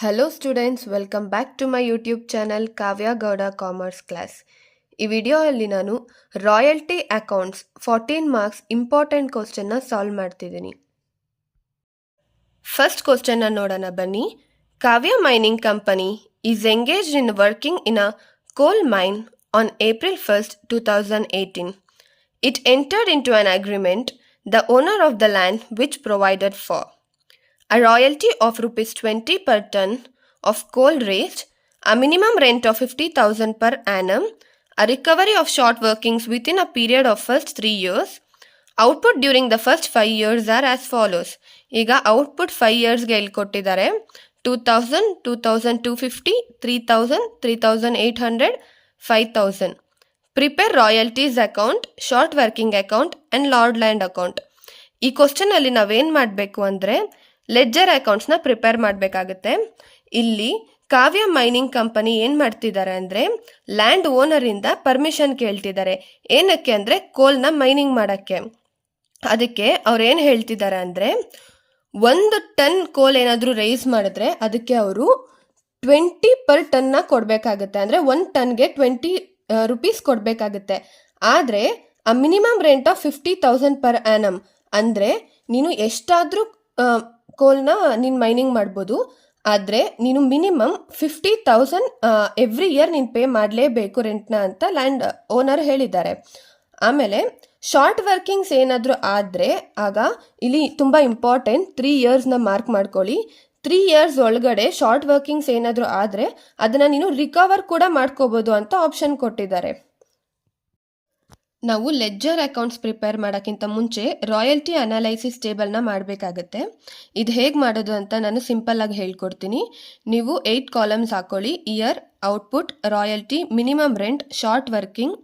Hello students, welcome back to my YouTube channel Kavya Gowda Commerce Class. ಈ ವಿಡಿಯೋಯಲ್ಲಿ ನಾನು royalty accounts 14 marks important ಕ್ವಶನ್ನ solve ಮಾಡ್ತಿದ್ದೀನಿ. First ಕ್ವಶನ್ನ ನೋಡೋಣ ಬನ್ನಿ. Kavya mining company is engaged in working in a coal mine on April 1st, 2018. It entered into an agreement the owner of the land which provided for a royalty of rupees 20 per ton of coal raised, a minimum rent of 50,000 per annum, a recovery of short workings within a period of first 3 years. Output during the first 5 years are as follows. ಈಗ output 5 ಇಯರ್ಸ್ಗೆ ಇಲ್ಲಿ ಕೊಟ್ಟಿದ್ದಾರೆ. 2000, 2250, 3000, 3800, 5000. Prepare royalties account, short working account and lord land account. ಈ ಕ್ವಶನಲ್ಲಿ ನಾವೇನು ಮಾಡಬೇಕು ಅಂದರೆ ledger ಅಕೌಂಟ್ಸ್ನ prepare ಮಾಡಬೇಕಾಗುತ್ತೆ. ಇಲ್ಲಿ ಕಾವ್ಯ mining company ಏನು ಮಾಡ್ತಿದ್ದಾರೆ ಅಂದರೆ ಲ್ಯಾಂಡ್ ಓನರಿಂದ ಪರ್ಮಿಷನ್ ಕೇಳ್ತಿದ್ದಾರೆ. ಏನಕ್ಕೆ ಅಂದರೆ ಕೋಲ್ನ ಮೈನಿಂಗ್ ಮಾಡೋಕ್ಕೆ. ಅದಕ್ಕೆ ಅವ್ರು ಏನು ಹೇಳ್ತಿದ್ದಾರೆ ಅಂದರೆ 1 ಟನ್ ಕೋಲ್ ಏನಾದರೂ ರೈಸ್ ಮಾಡಿದ್ರೆ ಅದಕ್ಕೆ ಅವರು 20 ಪರ್ ಟನ್ನ ಕೊಡಬೇಕಾಗುತ್ತೆ. ಅಂದರೆ 1 ಟನ್ಗೆ 20 ರೂಪೀಸ್ ಕೊಡಬೇಕಾಗುತ್ತೆ. ಆದರೆ ಆ minimum rent of 50,000 per annum. ಅಂದರೆ ನೀನು ಎಷ್ಟಾದರೂ ಕೋಲ್ನ ನೀನು ಮೈನಿಂಗ್ ಮಾಡ್ಬೋದು, ಆದರೆ ನೀನು ಮಿನಿಮಮ್ 50,000 ಎವ್ರಿ ಇಯರ್ ನೀನು ಪೇ ಮಾಡಲೇಬೇಕು ರೆಂಟ್ನ ಅಂತ ಲ್ಯಾಂಡ್ ಓನರ್ ಹೇಳಿದ್ದಾರೆ. ಆಮೇಲೆ ಶಾರ್ಟ್ ವರ್ಕಿಂಗ್ಸ್ ಏನಾದರೂ ಆದರೆ ಆಗ ಇಲ್ಲಿ ತುಂಬ ಇಂಪಾರ್ಟೆಂಟ್ 3 ಇಯರ್ಸ್ನ ಮಾರ್ಕ್ ಮಾಡ್ಕೊಳ್ಳಿ. 3 ಇಯರ್ಸ್ ಒಳಗಡೆ ಶಾರ್ಟ್ ವರ್ಕಿಂಗ್ಸ್ ಏನಾದರೂ ಆದರೆ ಅದನ್ನು ನೀನು ರಿಕವರ್ ಕೂಡ ಮಾಡ್ಕೋಬೋದು ಅಂತ ಆಪ್ಷನ್ ಕೊಟ್ಟಿದ್ದಾರೆ. ನಾವು ಲೆಡ್ಜರ್ ಅಕೌಂಟ್ಸ್ ಪ್ರಿಪೇರ್ ಮಾಡೋಕ್ಕಿಂತ ಮುಂಚೆ ರಾಯಲ್ಟಿ ಅನಾಲೈಸಿಸ್ ಟೇಬಲ್ನ ಮಾಡಬೇಕಾಗತ್ತೆ. ಇದು ಹೇಗೆ ಮಾಡೋದು ಅಂತ ನಾನು ಸಿಂಪಲ್ಲಾಗಿ ಹೇಳ್ಕೊಡ್ತೀನಿ. ನೀವು 8 ಕಾಲಮ್ಸ್ ಹಾಕ್ಕೊಳ್ಳಿ. Year, output, royalty, minimum rent, short working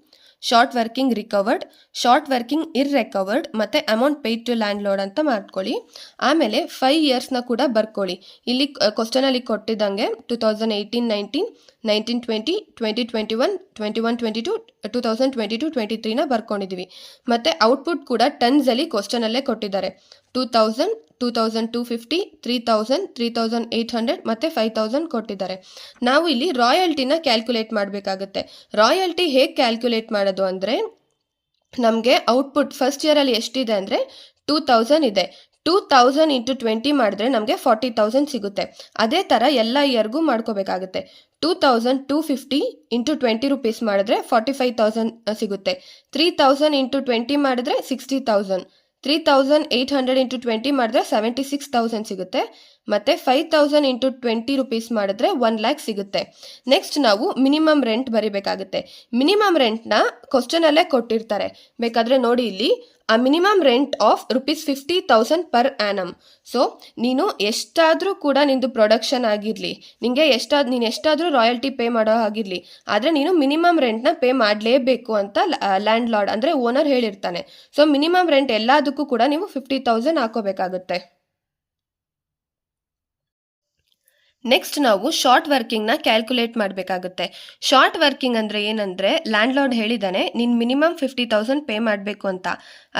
recovered, short working irrecoverable ಮತ್ತು amount paid to landlord ಅಂತ ಮಾಡ್ಕೊಳ್ಳಿ. ಆಮೇಲೆ 5 ಇಯರ್ಸ್ನ ಕೂಡ ಬರ್ಕೊಳ್ಳಿ. ಇಲ್ಲಿ ಕ್ವಶನಲ್ಲಿ ಕೊಟ್ಟಿದ್ದಂಗೆ 2018-19, 19-20, 2021, 21-22, 2022-23ನ ಬರ್ಕೊಂಡಿದ್ದೀವಿ. ಮತ್ತು ಔಟ್ಪುಟ್ ಕೂಡ ಟನ್ಸಲ್ಲಿ ಕ್ವಶನಲ್ಲೇ ಕೊಟ್ಟಿದ್ದಾರೆ. 2000, 2250, 3000, 3800 ಮತ್ತು 5000 ಕೊಟ್ಟಿದ್ದಾರೆ. ನಾವು ಇಲ್ಲಿ ರಾಯಲ್ಟಿನ ಕ್ಯಾಲ್ಕುಲೇಟ್ ಮಾಡಬೇಕಾಗುತ್ತೆ. ರಾಯಲ್ಟಿ ಹೇಗೆ ಕ್ಯಾಲ್ಕುಲೇಟ್ ಮಾಡೋದು ಅಂದರೆ ನಮಗೆ ಔಟ್ಪುಟ್ ಫಸ್ಟ್ ಇಯರಲ್ಲಿ ಎಷ್ಟಿದೆ ಅಂದರೆ 2000 ಇದೆ. 2000 ಇಂಟು 20 ಮಾಡಿದ್ರೆ ನಮಗೆ 40,000 ಸಿಗುತ್ತೆ. ಅದೇ ಥರ ಎಲ್ಲ ಇಯರ್ಗೂ ಮಾಡ್ಕೋಬೇಕಾಗುತ್ತೆ. 2250 ಇಂಟು 20 ರೂಪೀಸ್ ಮಾಡಿದ್ರೆ 45,000 ಸಿಗುತ್ತೆ. 3000 ಇಂಟು 20 ಮಾಡಿದ್ರೆ 60,000. 3800 ಇಂಟು 20 ಮಾಡಿದ್ರೆ 76,000 ಸಿಗುತ್ತೆ. ಮತ್ತು 5000 ಇಂಟು 20 ರೂಪೀಸ್ ಮಾಡಿದ್ರೆ 1 ಲ್ಯಾಕ್ ಸಿಗುತ್ತೆ. ನೆಕ್ಸ್ಟ್ ನಾವು ಮಿನಿಮಮ್ ರೆಂಟ್ ಬರಿಬೇಕಾಗುತ್ತೆ. ಮಿನಿಮಮ್ ರೆಂಟ್ನ ಕ್ವಶನಲ್ಲೇ ಕೊಟ್ಟಿರ್ತಾರೆ, ಬೇಕಾದರೆ ನೋಡಿ ಇಲ್ಲಿ. ಆ minimum rent of rupees 50,000 per annum. So ನೀನು ಎಷ್ಟಾದರೂ ಕೂಡ ನಿಂದು ಪ್ರೊಡಕ್ಷನ್ ಆಗಿರಲಿ, ನೀನು ಎಷ್ಟಾದರೂ ರಾಯಲ್ಟಿ ಪೇ ಮಾಡೋ ಆಗಿರಲಿ, ಆದರೆ ನೀನು ಮಿನಿಮಮ್ ರೆಂಟ್ನ ಪೇ ಮಾಡಲೇಬೇಕು ಅಂತ ಲ್ಯಾಂಡ್ ಲಾರ್ಡ್ ಅಂದರೆ ಓನರ್ ಹೇಳಿರ್ತಾನೆ. ಸೊ ಮಿನಿಮಮ್ ರೆಂಟ್ ಎಲ್ಲದಕ್ಕೂ ಕೂಡ ನೀವು 50,000 ಹಾಕೋಬೇಕಾಗುತ್ತೆ. ನೆಕ್ಸ್ಟ್ ನಾವು ಶಾರ್ಟ್ ವರ್ಕಿಂಗ್ನ ಕ್ಯಾಲ್ಕುಲೇಟ್ ಮಾಡಬೇಕಾಗುತ್ತೆ. ಶಾರ್ಟ್ ವರ್ಕಿಂಗ್ ಅಂದರೆ ಏನಂದರೆ ಲ್ಯಾಂಡ್ ಲಾರ್ಡ್ ಹೇಳಿದ್ದಾನೆ ನೀನು ಮಿನಿಮಮ್ 50,000 ಪೇ ಮಾಡಬೇಕು ಅಂತ.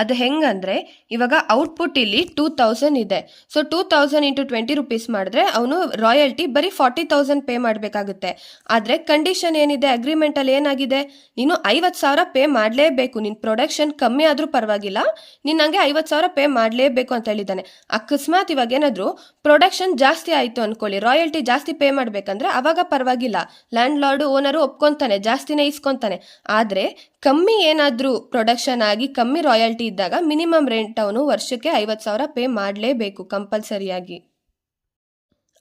ಅದು ಹೆಂಗಂದರೆ ಇವಾಗ ಔಟ್ಪುಟ್ ಇಲ್ಲಿ 2000 ಇದೆ. ಸೊ 2000 ಇಂಟು 20 ರೂಪೀಸ್ ಮಾಡಿದ್ರೆ ಅವನು ರಾಯಲ್ಟಿ ಬರೀ 40,000 ಪೇ ಮಾಡಬೇಕಾಗುತ್ತೆ. ಆದರೆ ಕಂಡೀಷನ್ ಏನಿದೆ ಅಗ್ರಿಮೆಂಟಲ್ಲಿ ಏನಾಗಿದೆ, ನೀನು 50,000 ಪೇ ಮಾಡಲೇಬೇಕು. ನಿನ್ನ ಪ್ರೊಡಕ್ಷನ್ ಕಮ್ಮಿ ಆದರೂ ಪರವಾಗಿಲ್ಲ, ನೀನು ನನಗೆ 50,000 ಪೇ ಮಾಡಲೇಬೇಕು ಅಂತ ಹೇಳಿದ್ದಾನೆ. ಅಕಸ್ಮಾತ್ ಇವಾಗ ಏನಾದರೂ ಪ್ರೊಡಕ್ಷನ್ ಜಾಸ್ತಿ ಆಯಿತು ಅಂದ್ಕೊಳ್ಳಿ, ರಾಯಲ್ಟಿ ಜಾಸ್ತಿ ಪೇ ಮಾಡಬೇಕಂದ್ರೆ ಅವಾಗ ಪರವಾಗಿಲ್ಲ, ಲ್ಯಾಂಡ್ ಲಾರ್ಡು ಓನರು ಒಪ್ಕೊತಾನೆ, ಜಾಸ್ತಿನೇ ಇಸ್ಕೊತಾನೆ. ಆದರೆ ಕಮ್ಮಿ ಏನಾದರೂ ಪ್ರೊಡಕ್ಷನ್ ಆಗಿ ಕಮ್ಮಿ ರಾಯಲ್ಟಿ ಇದ್ದಾಗ ಮಿನಿಮಮ್ ರೆಂಟ್ ಅವನು ವರ್ಷಕ್ಕೆ 50,000 ಪೇ ಮಾಡಲೇಬೇಕು ಕಂಪಲ್ಸರಿಯಾಗಿ.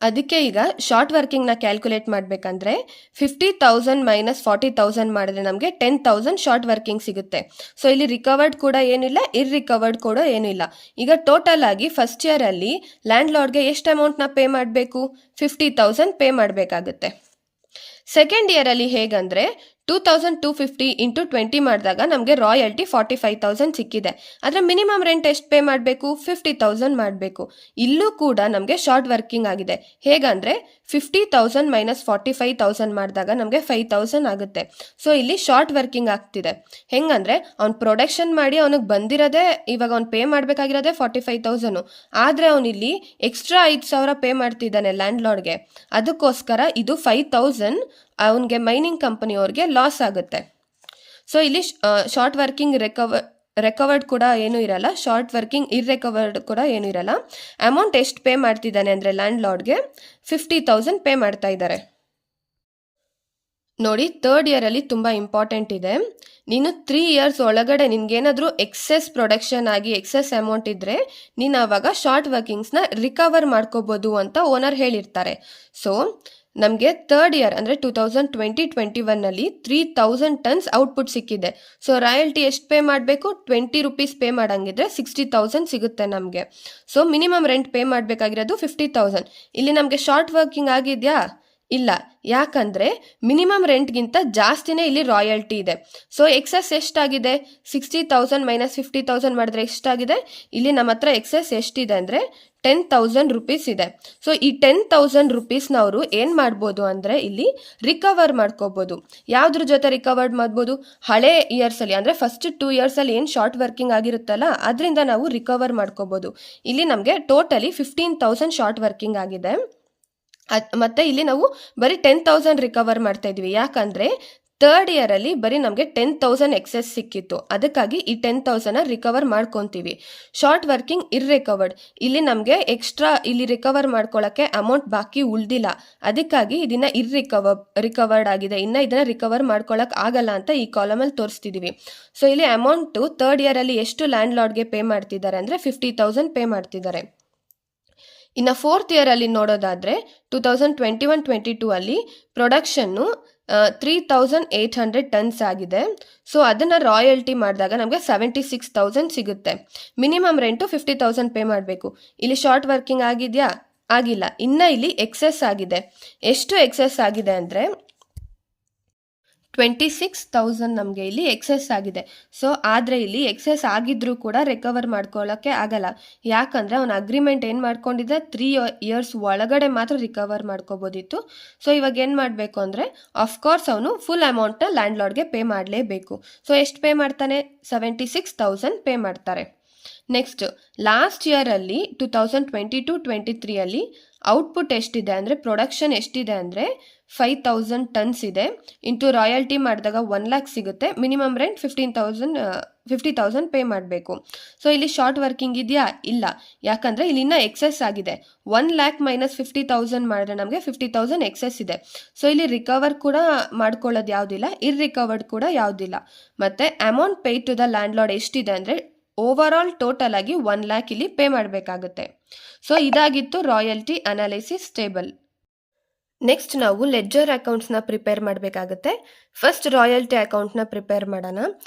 ಅದಕ್ಕೆ ಈಗ ಶಾರ್ಟ್ ವರ್ಕಿಂಗ್ನ ಕ್ಯಾಲ್ಕುಲೇಟ್ ಮಾಡಬೇಕಂದ್ರೆ 50,000 ಮೈನಸ್ 40,000 ಮಾಡಿದ್ರೆ ನಮಗೆ 10,000 ಶಾರ್ಟ್ ವರ್ಕಿಂಗ್ ಸಿಗುತ್ತೆ. ಸೊ ಇಲ್ಲಿ ರಿಕವರ್ಡ್ ಕೂಡ ಏನಿಲ್ಲ, ಇರ್ರಿಕವರ್ಡ್ ಕೂಡ ಏನಿಲ್ಲ. ಈಗ ಟೋಟಲ್ ಆಗಿ ಫಸ್ಟ್ ಇಯರಲ್ಲಿ ಲ್ಯಾಂಡ್ ಲಾರ್ಡ್ಗೆ ಎಷ್ಟು ಅಮೌಂಟ್ನ ಪೇ ಮಾಡಬೇಕು, 50,000 ಪೇ ಮಾಡಬೇಕಾಗುತ್ತೆ. ಸೆಕೆಂಡ್ ಇಯರಲ್ಲಿ ಹೇಗಂದರೆ 2250 ಇಂಟು 20 ಮಾಡಿದಾಗ ನಮಗೆ ರಾಯಲ್ಟಿ 45,000 ಸಿಕ್ಕಿದೆ. ಆದರೆ ಮಿನಿಮಮ್ ರೆಂಟ್ ಎಷ್ಟು ಪೇ ಮಾಡಬೇಕು? 50,000 ಮಾಡಬೇಕು. ಇಲ್ಲೂ ಕೂಡ ನಮಗೆ ಶಾರ್ಟ್ ವರ್ಕಿಂಗ್ ಆಗಿದೆ. ಹೇಗಂದರೆ 50,000 ಮೈನಸ್ 45,000 ಮಾಡಿದಾಗ ನಮಗೆ 5,000 ಆಗುತ್ತೆ. ಸೊ ಇಲ್ಲಿ ಶಾರ್ಟ್ ವರ್ಕಿಂಗ್ ಆಗ್ತಿದೆ. ಹೆಂಗಂದರೆ ಅವ್ನು ಪ್ರೊಡಕ್ಷನ್ ಮಾಡಿ ಅವನಿಗೆ ಬಂದಿರೋದೇ, ಇವಾಗ ಅವ್ನು ಪೇ ಮಾಡಬೇಕಾಗಿರೋದೇ 45,000, ಆದರೆ ಅವನಿಲ್ಲಿ ಎಕ್ಸ್ಟ್ರಾ 5,000 ಪೇ ಮಾಡ್ತಿದ್ದಾನೆ ಲ್ಯಾಂಡ್ ಲಾರ್ಡ್ಗೆ. ಅದಕ್ಕೋಸ್ಕರ ಇದು 5,000 ಅವನಿಗೆ ಮೈನಿಂಗ್ ಕಂಪನಿಯವ್ರಿಗೆ ಲಾಸ್ ಆಗುತ್ತೆ. ಸೊ ಇಲ್ಲಿ ಶಾರ್ಟ್ ವರ್ಕಿಂಗ್ ರೆಕವರ್ಡ್ ಕೂಡ ಏನೂ ಇರಲ್ಲ, ಶಾರ್ಟ್ ವರ್ಕಿಂಗ್ ಇರ್ರೆಕವರ್ಡ್ ಕೂಡ ಏನೂ ಇರಲ್ಲ. ಅಮೌಂಟ್ ಎಷ್ಟು ಪೇ ಮಾಡ್ತಿದ್ದಾನೆ ಅಂದರೆ ಲ್ಯಾಂಡ್ ಲಾರ್ಡ್ಗೆ 50,000 ಪೇ ಮಾಡ್ತಾ ಇದ್ದಾರೆ. ನೋಡಿ, ಥರ್ಡ್ ಇಯರಲ್ಲಿ ತುಂಬ ಇಂಪಾರ್ಟೆಂಟ್ ಇದೆ. ನೀನು 3 ಇಯರ್ಸ್ ಒಳಗಡೆ ನಿನ್ಗೇನಾದರೂ ಎಕ್ಸೆಸ್ ಪ್ರೊಡಕ್ಷನ್ ಆಗಿ ಎಕ್ಸೆಸ್ ಅಮೌಂಟ್ ಇದ್ದರೆ ನೀನು ಆವಾಗ ಶಾರ್ಟ್ ವರ್ಕಿಂಗ್ಸ್ನ ರಿಕವರ್ ಮಾಡ್ಕೋಬೋದು ಅಂತ ಓನರ್ ಹೇಳಿರ್ತಾರೆ. ಸೊ ನಮಗೆ ಥರ್ಡ್ ಇಯರ್ ಅಂದರೆ 2020-21ನಲ್ಲಿ 3,000 ಟನ್ಸ್ ಔಟ್ಪುಟ್ ಸಿಕ್ಕಿದೆ. ಸೊ ರಾಯಲ್ಟಿ ಎಷ್ಟು ಪೇ ಮಾಡಬೇಕು? 20 ರೂಪೀಸ್ ಪೇ ಮಾಡಂಗಿದ್ರೆ 60,000 ಸಿಗುತ್ತೆ ನಮಗೆ. ಸೊ ಮಿನಿಮಮ್ ರೆಂಟ್ ಪೇ ಮಾಡಬೇಕಾಗಿರೋದು 50,000. ಇಲ್ಲಿ ನಮಗೆ ಶಾರ್ಟ್ ವರ್ಕಿಂಗ್ ಆಗಿದೆಯಾ? ಇಲ್ಲ. ಯಾಕಂದರೆ ಮಿನಿಮಮ್ ರೆಂಟ್ಗಿಂತ ಜಾಸ್ತಿನೇ ಇಲ್ಲಿ ರಾಯಲ್ಟಿ ಇದೆ. ಸೊ ಎಕ್ಸೆಸ್ ಎಷ್ಟಾಗಿದೆ? 60,000 ಮೈನಸ್ 50,000 ಮಾಡಿದ್ರೆ ಎಷ್ಟಾಗಿದೆ? ಇಲ್ಲಿ ನಮ್ಮ ಹತ್ರ ಎಕ್ಸೆಸ್ ಎಷ್ಟಿದೆ ಅಂದರೆ 10,000 ರೂಪೀಸ್ ಇದೆ. ಸೊ ಈ 10,000 ರೂಪೀಸ್ನ ಅವರು ಏನು ಮಾಡ್ಬೋದು ಅಂದರೆ ಇಲ್ಲಿ ರಿಕವರ್ ಮಾಡ್ಕೋಬೋದು. ಯಾವುದ್ರ ಜೊತೆ ರಿಕವರ್ ಮಾಡ್ಬೋದು? ಹಳೆ ಇಯರ್ಸಲ್ಲಿ ಅಂದರೆ ಫಸ್ಟ್ 2 ಇಯರ್ಸಲ್ಲಿ ಏನು ಶಾರ್ಟ್ ವರ್ಕಿಂಗ್ ಆಗಿರುತ್ತಲ್ಲ ಅದರಿಂದ ನಾವು ರಿಕವರ್ ಮಾಡ್ಕೋಬೋದು. ಇಲ್ಲಿ ನಮಗೆ ಟೋಟಲಿ 15,000 ಶಾರ್ಟ್ ವರ್ಕಿಂಗ್ ಆಗಿದೆ. ಮತ್ತು ಇಲ್ಲಿ ನಾವು ಬರೀ 10,000 ರಿಕವರ್ ಮಾಡ್ತಾ ಇದ್ವಿ. ಯಾಕಂದರೆ ಥರ್ಡ್ ಇಯರಲ್ಲಿ ಬರೀ ನಮಗೆ 10,000 ಎಕ್ಸೆಸ್ ಸಿಕ್ಕಿತ್ತು. ಅದಕ್ಕಾಗಿ ಈ 10,000 ರಿಕವರ್ ಮಾಡ್ಕೊತೀವಿ. ಶಾರ್ಟ್ ವರ್ಕಿಂಗ್ ಇರ್ರಿಕವರ್ಡ್, ಇಲ್ಲಿ ನಮಗೆ ಎಕ್ಸ್ಟ್ರಾ ಇಲ್ಲಿ ರಿಕವರ್ ಮಾಡ್ಕೊಳ್ಳೋಕ್ಕೆ ಅಮೌಂಟ್ ಬಾಕಿ ಉಳಿದಿಲ್ಲ. ಅದಕ್ಕಾಗಿ ಇದನ್ನು ರಿಕವರ್ಡ್ ಆಗಿದೆ. ಇನ್ನು ಇದನ್ನು ರಿಕವರ್ ಮಾಡ್ಕೊಳ್ಳೋಕೆ ಆಗಲ್ಲ ಅಂತ ಈ ಕಾಲಮಲ್ಲಿ ತೋರಿಸ್ತಿದ್ದೀವಿ. ಸೊ ಇಲ್ಲಿ ಅಮೌಂಟು ಥರ್ಡ್ ಇಯರಲ್ಲಿ ಎಷ್ಟು ಲ್ಯಾಂಡ್ ಲಾರ್ಡ್ಗೆ ಪೇ ಮಾಡ್ತಿದ್ದಾರೆ ಅಂದರೆ 50,000 ಪೇ ಮಾಡ್ತಿದ್ದಾರೆ. ಇನ್ನು ಫೋರ್ತ್ ಇಯರಲ್ಲಿ ನೋಡೋದಾದರೆ 2021-22 ಅಲ್ಲಿ ಪ್ರೊಡಕ್ಷನ್ನು 3,800 ಟನ್ಸ್ ಆಗಿದೆ. ಸೊ ಅದನ್ನು ರಾಯಲ್ಟಿ ಮಾಡಿದಾಗ ನಮಗೆ 76,000 ಸಿಗುತ್ತೆ. ಮಿನಿಮಮ್ ರೆಂಟು 50,000 ಪೇ ಮಾಡಬೇಕು. ಇಲ್ಲಿ ಶಾರ್ಟ್ ವರ್ಕಿಂಗ್ ಆಗಿದೆಯಾ? ಆಗಿಲ್ಲ. ಇನ್ನು ಇಲ್ಲಿ ಎಕ್ಸೆಸ್ ಆಗಿದೆ. ಎಷ್ಟು ಎಕ್ಸೆಸ್ ಆಗಿದೆ ಅಂದರೆ 26,000 ನಮಗೆ ಇಲ್ಲಿ ಎಕ್ಸೆಸ್ ಆಗಿದೆ. ಸೊ ಆದರೆ ಇಲ್ಲಿ ಎಕ್ಸೆಸ್ ಆಗಿದ್ರೂ ಕೂಡ ರಿಕವರ್ ಮಾಡ್ಕೊಳ್ಳೋಕ್ಕೆ ಆಗಲ್ಲ. ಯಾಕಂದರೆ ಅವನ ಅಗ್ರಿಮೆಂಟ್ ಏನು ಮಾಡ್ಕೊಂಡಿದ್ದೆ 3 ಇಯರ್ಸ್ ಒಳಗಡೆ ಮಾತ್ರ ರಿಕವರ್ ಮಾಡ್ಕೋಬೋದಿತ್ತು. ಸೊ ಇವಾಗ ಏನು ಮಾಡಬೇಕು ಅಂದರೆ ಆಫ್ಕೋರ್ಸ್ ಅವನು ಫುಲ್ ಅಮೌಂಟ್ನ ಲ್ಯಾಂಡ್ ಲಾರ್ಡ್ಗೆ ಪೇ ಮಾಡಲೇಬೇಕು. ಸೊ ಎಷ್ಟು ಪೇ ಮಾಡ್ತಾನೆ? 76,000 ಪೇ ಮಾಡ್ತಾರೆ. ನೆಕ್ಸ್ಟ್ ಲಾಸ್ಟ್ ಇಯರಲ್ಲಿ 2022-23 ಔಟ್ಪುಟ್ ಎಷ್ಟಿದೆ ಅಂದರೆ ಪ್ರೊಡಕ್ಷನ್ ಎಷ್ಟಿದೆ ಅಂದರೆ 5,000 ಟನ್ಸ್ ಇದೆ. ಇಂಟು ರಾಯಲ್ಟಿ ಮಾಡಿದಾಗ 1 lakh ಸಿಗುತ್ತೆ. ಮಿನಿಮಮ್ ರೆಂಟ್ 50,000 ಪೇ ಮಾಡಬೇಕು. ಸೊ ಇಲ್ಲಿ ಶಾರ್ಟ್ ವರ್ಕಿಂಗ್ ಇದೆಯಾ? ಇಲ್ಲ. ಯಾಕಂದರೆ ಇಲ್ಲಿನ ಎಕ್ಸೆಸ್ ಆಗಿದೆ. 1 lakh ಮೈನಸ್ 50,000 ಮಾಡಿದ್ರೆ ನಮಗೆ 50,000 ಎಕ್ಸೆಸ್ ಇದೆ. ಸೊ ಇಲ್ಲಿ ರಿಕವರ್ ಕೂಡ ಮಾಡ್ಕೊಳ್ಳೋದು ಯಾವುದಿಲ್ಲ, ಇರ್ರಿಕವರ್ಡ್ ಕೂಡ ಯಾವುದಿಲ್ಲ. ಮತ್ತು amount pay to the landlord ಎಷ್ಟಿದೆ ಅಂದರೆ ಓವರ್ ಆಲ್ ಟೋಟಲ್ ಆಗಿ 1 lakh ಇಲ್ಲಿ ಪೇ ಮಾಡಬೇಕಾಗುತ್ತೆ. ಸೊ ಇದಾಗಿತ್ತು ರಾಯಲ್ಟಿ ಅನಾಲಿಸಿಸ್ ಟೇಬಲ್. ನೆಕ್ಸ್ಟ್ ನಾವು ಲೆಡ್ಜರ್ ಅಕೌಂಟ್ಸ್ನ ಪ್ರಿಪೇರ್ ಮಾಡಬೇಕಾಗುತ್ತೆ. ಫಸ್ಟ್ ರಾಯಲ್ಟಿ ಅಕೌಂಟ್ನ ಪ್ರಿಪೇರ್ ಮಾಡೋಣ.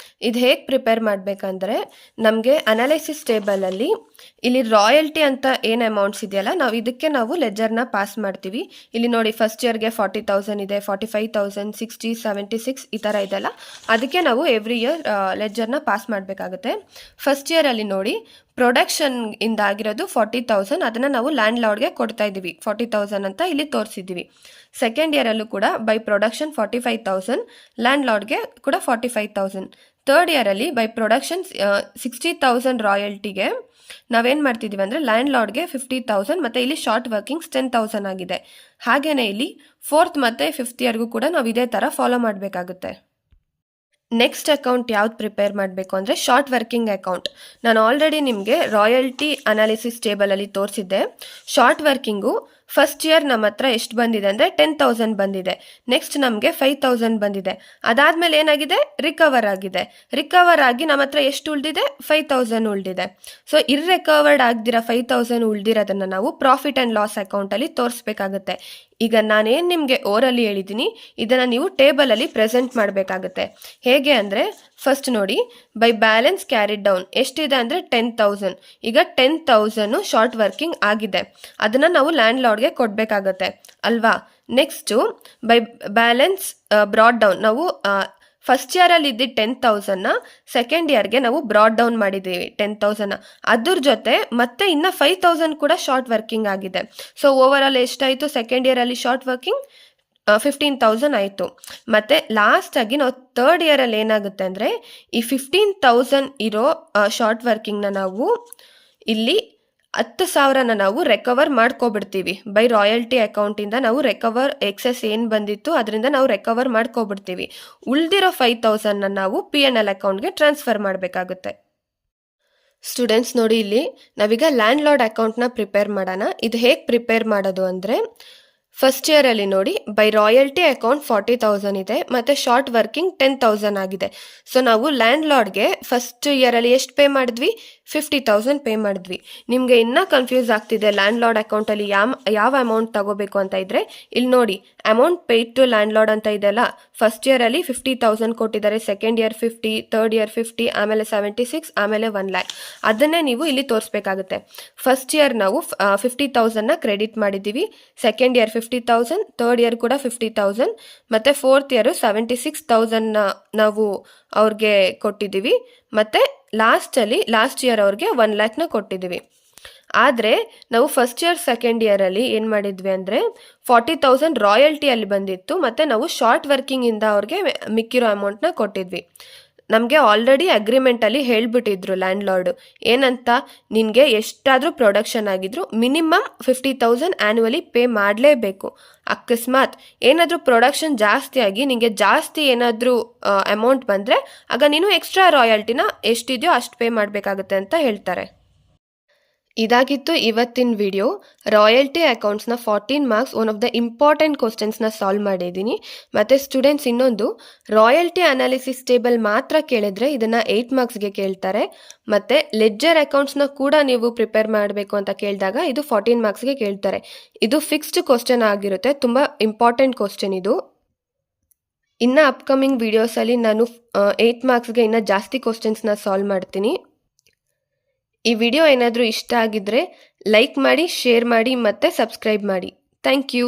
ಇದು ಹೇಗೆ ಪ್ರಿಪೇರ್ ಮಾಡಬೇಕಂದ್ರೆ ನಮಗೆ ಅನಾಲಿಸಿಸ್ ಟೇಬಲಲ್ಲಿ ಇಲ್ಲಿ ರಾಯಲ್ಟಿ ಅಂತ ಏನು ಅಮೌಂಟ್ಸ್ ಇದೆಯಲ್ಲ ನಾವು ಲೆಡ್ಜರ್ನ ಪಾಸ್ ಮಾಡ್ತೀವಿ. ಇಲ್ಲಿ ನೋಡಿ ಫಸ್ಟ್ ಇಯರ್ಗೆ 40,000 ಇದೆ, 45,000, 60, 76 ಈ ಥರ ಇದೆಲ್ಲ. ಅದಕ್ಕೆ ನಾವು ಎವ್ರಿ ಇಯರ್ ಲೆಡ್ಜರ್ನ ಪಾಸ್ ಮಾಡಬೇಕಾಗುತ್ತೆ. ಫಸ್ಟ್ ಇಯರಲ್ಲಿ ನೋಡಿ ಪ್ರೊಡಕ್ಷನ್ ಇಂದ ಆಗಿರೋದು 40,000, ಅದನ್ನು ನಾವು ಲ್ಯಾಂಡ್ ಲಾರ್ಡ್ಗೆ ಕೊಡ್ತಾ ಇದ್ದೀವಿ. 40,000 ಅಂತ ಇಲ್ಲಿ ತೋರಿಸಿದ್ದೀವಿ. ಸೆಕೆಂಡ್ ಇಯರಲ್ಲೂ ಕೂಡ ಬೈ ಪ್ರೊಡಕ್ಷನ್ 45,000, ಲ್ಯಾಂಡ್ ಲಾರ್ಡ್ಗೆ ಕೂಡ 45,000. ಥರ್ಡ್ ಇಯರಲ್ಲಿ ಬೈ ಪ್ರೊಡಕ್ಷನ್ 60,000 ರಾಯಲ್ಟಿಗೆ ನಾವೇನು ಮಾಡ್ತಿದ್ದೀವಿ ಅಂದರೆ ಲ್ಯಾಂಡ್ ಲಾರ್ಡ್ಗೆ 50,000 ಮತ್ತು ಇಲ್ಲಿ ಶಾರ್ಟ್ ವರ್ಕಿಂಗ್ಸ್ 10,000 ಆಗಿದೆ. ಹಾಗೆಯೇ ಇಲ್ಲಿ ಫೋರ್ತ್ ಮತ್ತು ಫಿಫ್ತ್ ಇಯರ್ಗೂ ಕೂಡ ನಾವು ಇದೇ ಥರ ಫಾಲೋ ಮಾಡಬೇಕಾಗುತ್ತೆ. ನೆಕ್ಸ್ಟ್ ಅಕೌಂಟ್ ಯಾವ್ದು ಪ್ರಿಪೇರ್ ಮಾಡಬೇಕು ಅಂದರೆ ಶಾರ್ಟ್ ವರ್ಕಿಂಗ್ ಅಕೌಂಟ್. ನಾನು ಆಲ್ರೆಡಿ ನಿಮಗೆ ರಾಯಲ್ಟಿ ಅನಾಲಿಸಿಸ್ ಟೇಬಲಲ್ಲಿ ತೋರಿಸಿದ್ದೆ. ಶಾರ್ಟ್ ವರ್ಕಿಂಗು ಫಸ್ಟ್ ಇಯರ್ ನಮ್ಮ ಹತ್ರ ಎಷ್ಟು ಬಂದಿದೆ ಅಂದರೆ 10,000 ಬಂದಿದೆ. ನೆಕ್ಸ್ಟ್ ನಮಗೆ 5,000 ಬಂದಿದೆ. ಅದಾದಮೇಲೆ ಏನಾಗಿದೆ? ರಿಕವರ್ ಆಗಿದೆ. ರಿಕವರ್ ಆಗಿ ನಮ್ಮ ಹತ್ರ ಎಷ್ಟು ಉಳಿದಿದೆ? 5,000 ಉಳಿದಿದೆ. ಸೊ ಇರ್ರಿಕವರ್ಡ್ ಆಗದಿರೋ 5,000 ಉಳಿದಿರೋದನ್ನು ನಾವು ಪ್ರಾಫಿಟ್ ಆ್ಯಂಡ್ ಲಾಸ್ ಅಕೌಂಟಲ್ಲಿ ತೋರಿಸ್ಬೇಕಾಗುತ್ತೆ. ಈಗ ನಾನೇನು ನಿಮಗೆ ಓರಲ್ಲಿ ಹೇಳಿದ್ದೀನಿ ಇದನ್ನು ನೀವು ಟೇಬಲಲ್ಲಿ ಪ್ರೆಸೆಂಟ್ ಮಾಡಬೇಕಾಗುತ್ತೆ. ಹೇಗೆ ಅಂದರೆ ಫಸ್ಟ್ ನೋಡಿ ಬೈ ಬ್ಯಾಲೆನ್ಸ್ ಕ್ಯಾರಿಡ್ ಡೌನ್ ಎಷ್ಟಿದೆ ಅಂದರೆ 10,000. ಈಗ 10,000 ಶಾರ್ಟ್ ವರ್ಕಿಂಗ್ ಆಗಿದೆ. ಅದನ್ನು ನಾವು ಲ್ಯಾಂಡ್ ಲಾರ್ಡ್ಗೆ ಕೊಡಬೇಕಾಗತ್ತೆ ಅಲ್ವಾ. Next by balance brought down ನಾವು ಫಸ್ಟ್ ಇಯರಲ್ಲಿ ಇದ್ದಿದ್ದು 10,000ನ ಸೆಕೆಂಡ್ ಇಯರ್ಗೆ ನಾವು ಬ್ರಾಡ್ ಡೌನ್ ಮಾಡಿದ್ದೀವಿ 10,000ನ. ಅದ್ರ ಜೊತೆ ಮತ್ತೆ ಇನ್ನು 5,000 ಕೂಡ ಶಾರ್ಟ್ ವರ್ಕಿಂಗ್ ಆಗಿದೆ. ಸೊ ಓವರ್ ಆಲ್ ಎಷ್ಟಾಯಿತು ಸೆಕೆಂಡ್ ಇಯರಲ್ಲಿ ಶಾರ್ಟ್ ವರ್ಕಿಂಗ್ 15,000 ಆಯಿತು. ಮತ್ತು ಲಾಸ್ಟಾಗಿ ನಾವು ಥರ್ಡ್ ಇಯರಲ್ಲಿ ಏನಾಗುತ್ತೆ ಅಂದರೆ ಈ 15,000 ಇರೋ ಶಾರ್ಟ್ ವರ್ಕಿಂಗ್ನ ನಾವು ಇಲ್ಲಿ 10,000ನ ನಾವು ರೆಕವರ್ ಮಾಡ್ಕೊಬಿಡ್ತೀವಿ. ಬೈ ರಾಯಲ್ಟಿ ಅಕೌಂಟಿಂದ ನಾವು ರೆಕವರ್ ಎಕ್ಸೆಸ್ ಏನು ಬಂದಿತ್ತು ಅದರಿಂದ ನಾವು ರೆಕವರ್ ಮಾಡ್ಕೊಬಿಡ್ತೀವಿ. ಉಳಿದಿರೋ 5,000ನ ನಾವು P&L ಅಕೌಂಟ್ಗೆ ಟ್ರಾನ್ಸ್ಫರ್ ಮಾಡಬೇಕಾಗುತ್ತೆ. ಸ್ಟೂಡೆಂಟ್ಸ್ ನೋಡಿ, ಇಲ್ಲಿ ನಾವೀಗ ಲ್ಯಾಂಡ್ ಲಾರ್ಡ್ ಅಕೌಂಟ್ನ ಪ್ರಿಪೇರ್ ಮಾಡೋಣ. ಇದು ಹೇಗೆ ಪ್ರಿಪೇರ್ ಮಾಡೋದು ಅಂದರೆ, ಫಸ್ಟ್ ಇಯರಲ್ಲಿ ನೋಡಿ ಬೈ ರಾಯಲ್ಟಿ ಅಕೌಂಟ್ 40,000 ಇದೆ ಮತ್ತು ಶಾರ್ಟ್ ವರ್ಕಿಂಗ್ 10,000 ಆಗಿದೆ. ಸೊ ನಾವು ಲ್ಯಾಂಡ್ ಲಾರ್ಡ್ಗೆ ಫಸ್ಟ್ ಇಯರಲ್ಲಿ ಎಷ್ಟು ಪೇ ಮಾಡಿದ್ವಿ? 50,000 ಪೇ ಮಾಡಿದ್ವಿ. ನಿಮಗೆ ಇನ್ನೂ ಕನ್ಫ್ಯೂಸ್ ಆಗ್ತಿದೆ ಲ್ಯಾಂಡ್ ಲಾರ್ಡ್ ಅಕೌಂಟಲ್ಲಿ ಯಾವ ಅಮೌಂಟ್ ತಗೋಬೇಕು ಅಂತ ಇದ್ದರೆ, ಇಲ್ಲಿ ನೋಡಿ amount paid to landlord ಅಂತ ಇದೆಯಲ್ಲ, ಫಸ್ಟ್ ಇಯರಲ್ಲಿ 50,000 ಕೊಟ್ಟಿದ್ದಾರೆ, ಸೆಕೆಂಡ್ ಇಯರ್ 50, ಥರ್ಡ್ ಇಯರ್ 50, ಆಮೇಲೆ 76, ಆಮೇಲೆ 1 lakh. ಅದನ್ನೇ ನೀವು ಇಲ್ಲಿ ತೋರಿಸ್ಬೇಕಾಗುತ್ತೆ. ಫಸ್ಟ್ ಇಯರ್ ನಾವು 50,000ನ ಕ್ರೆಡಿಟ್ ಮಾಡಿದ್ದೀವಿ, ಸೆಕೆಂಡ್ ಇಯರ್ 50,000, ಥರ್ಡ್ ಇಯರ್ ಕೂಡ 50,000 ಮತ್ತು ಫೋರ್ತ್ ಇಯರು 76,000ನ ನಾವು ಅವ್ರಿಗೆ ಕೊಟ್ಟಿದ್ದೀವಿ. ಮತ್ತು ಲಾಸ್ಟ್ ಇಯರ್ ಅವ್ರಿಗೆ 1 lakhನ ಕೊಟ್ಟಿದ್ದೀವಿ. ಆದರೆ ನಾವು ಫಸ್ಟ್ ಇಯರ್ ಸೆಕೆಂಡ್ ಇಯರಲ್ಲಿ ಏನು ಮಾಡಿದ್ವಿ ಅಂದರೆ 40,000 ರಾಯಲ್ಟಿಯಲ್ಲಿ ಬಂದಿತ್ತು ಮತ್ತು ನಾವು ಶಾರ್ಟ್ ವರ್ಕಿಂಗಿಂದ ಅವ್ರಿಗೆ ಮಿಕ್ಕಿರೋ ಅಮೌಂಟ್ನ ಕೊಟ್ಟಿದ್ವಿ. ನಮಗೆ ಆಲ್ರೆಡಿ ಅಗ್ರಿಮೆಂಟಲ್ಲಿ ಹೇಳಿಬಿಟ್ಟಿದ್ರು ಲ್ಯಾಂಡ್ ಲಾರ್ಡು ಏನಂತ, ನಿನಗೆ ಎಷ್ಟಾದರೂ ಪ್ರೊಡಕ್ಷನ್ ಆಗಿದ್ರು ಮಿನಿಮಮ್ 50,000 ಆ್ಯನ್ಯುವಲಿ ಪೇ ಮಾಡಲೇಬೇಕು. ಅಕಸ್ಮಾತ್ ಏನಾದರೂ ಪ್ರೊಡಕ್ಷನ್ ಜಾಸ್ತಿ ಆಗಿ ನಿನಗೆ ಜಾಸ್ತಿ ಏನಾದರೂ ಅಮೌಂಟ್ ಬಂದರೆ ಆಗ ನೀನು ಎಕ್ಸ್ಟ್ರಾ ರಾಯಲ್ಟಿನ ಎಷ್ಟಿದೆಯೋ ಅಷ್ಟು ಪೇ ಮಾಡಬೇಕಾಗುತ್ತೆ ಅಂತ ಹೇಳ್ತಾರೆ. ಇದಾಗಿತ್ತು ಇವತ್ತಿನ ವಿಡಿಯೋ. ರಾಯಲ್ಟಿ ಅಕೌಂಟ್ಸ್ನ 14 marks one of the important ಕ್ವಶನ್ಸ್ನ ಸಾಲ್ವ್ ಮಾಡಿದ್ದೀನಿ. ಮತ್ತು ಸ್ಟೂಡೆಂಟ್ಸ್ ಇನ್ನೊಂದು, ರಾಯಲ್ಟಿ ಅನಾಲಿಸಿಸ್ ಟೇಬಲ್ ಮಾತ್ರ ಕೇಳಿದರೆ ಇದನ್ನು 8 ಮಾರ್ಕ್ಸ್ಗೆ ಕೇಳ್ತಾರೆ. ಮತ್ತು ಲೆಡ್ಜರ್ ಅಕೌಂಟ್ಸ್ನ ಕೂಡ ನೀವು ಪ್ರಿಪೇರ್ ಮಾಡಬೇಕು ಅಂತ ಕೇಳಿದಾಗ ಇದು 14 ಮಾರ್ಕ್ಸ್ಗೆ ಕೇಳ್ತಾರೆ. ಇದು ಫಿಕ್ಸ್ಡ್ ಕ್ವಶನ್ ಆಗಿರುತ್ತೆ, ತುಂಬ ಇಂಪಾರ್ಟೆಂಟ್ ಕ್ವಶನ್ ಇದು. ಇನ್ನು ಅಪ್ಕಮಿಂಗ್ ವಿಡಿಯೋಸಲ್ಲಿ ನಾನು 8 ಮಾರ್ಕ್ಸ್ಗೆ ಇನ್ನೂ ಜಾಸ್ತಿ ಕ್ವಶನ್ಸ್ನ ಸಾಲ್ವ್ ಮಾಡ್ತೀನಿ. ಈ ವಿಡಿಯೋ ಏನಾದರೂ ಇಷ್ಟ ಆಗಿದ್ದರೆ ಲೈಕ್ ಮಾಡಿ, ಶೇರ್ ಮಾಡಿ ಮತ್ತು ಸಬ್ಸ್ಕ್ರೈಬ್ ಮಾಡಿ. Thank you.